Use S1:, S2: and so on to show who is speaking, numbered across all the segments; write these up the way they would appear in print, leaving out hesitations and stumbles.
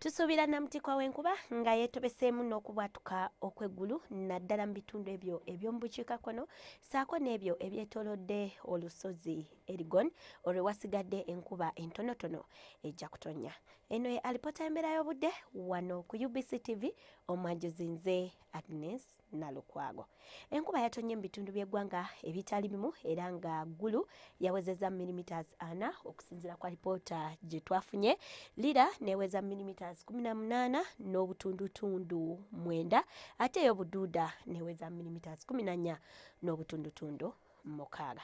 S1: Tusuubira namutikwa w'enkuba nga yeetobeseemu n'okubwatuka okw'eggulu naddala mu bitundu ebyo eby'omu bukiikakkono ssaako n'ebyo ebyetoolodde olusozi Elgon olwewasigadde enkuba entonotono ejja kutonnya. Eno ye alipoota y'embeera y'obudde wano ku UBC TV, omwanjuzi nze Agnes Nalukwago. Enkuba yatonye mu bitundu by'eggwanga ebitali bimu era nga ggulu yawezezza millimeters 4 okusinziira ku alipoota gye twafunye. Lira neweza millimeters 18 n'obutundutundu 9 ate ey'obuduuda neweza millimeters 14 n'obutundutundu 6.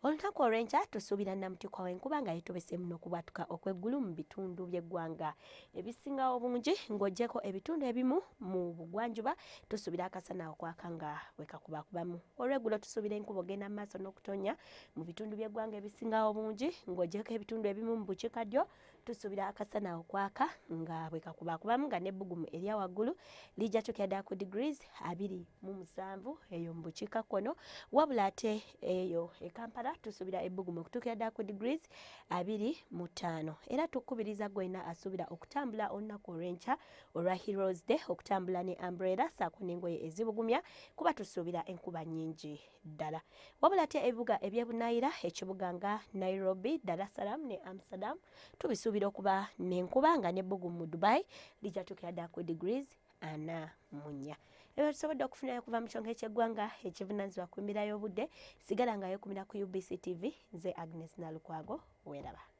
S1: Olunaku olw'enkya tusuubira namutikwa w'enkuba nga yeetobeseemu n'okubwatuka okw'eggulu mu bitundu by'eggwanga ebisingawo obungi ng'oggyeko ebitundu ebimu mu bugwanjuba tusuubira akasana okwaka nga bwe kakubakubamu. Olw'eggulo tusuubira enkuba ogenda mu maaso n'okutonnya mu bitundu by'eggwanga ebisingawo obungi ng'oggyeko ebitundu ebimu mu bukiikaddyo tusuubira akasana okwaka nga bwe kakubakubamu nga n'ebbugumu erya waggulu lijja tukya ddala ku degrees 27 eyo mu bukiikakkono, wabula ate eyo e Kampala tusuubira ebbugumu okutuukira ddala ku degrees 25 era tukubiriza gwena asuubira okutambula olunaku olw'enkya olwa Heroes Day okutambula ne umbrella ssaako n'engoye ezibugumya kuba tusuubira enkuba nnyingi ddala. Wabula ate ebibuga eby'ebunaayira ekibuga nga Nairobi, Dar es Salaam ne Amsterdam tubisuubira okuba n'enkuba nga n'ebbugumu mu Dubai lijja tukira ddala ku degrees 44. Ebyo tusobodde okufunayo okuva mu kyongo eky'eggwanga ekivunaanyizibwa ku mbeera y'obudde. Sigala nga yeekumira ku UBC TV, nze Agnes Nalukwago, weeraba.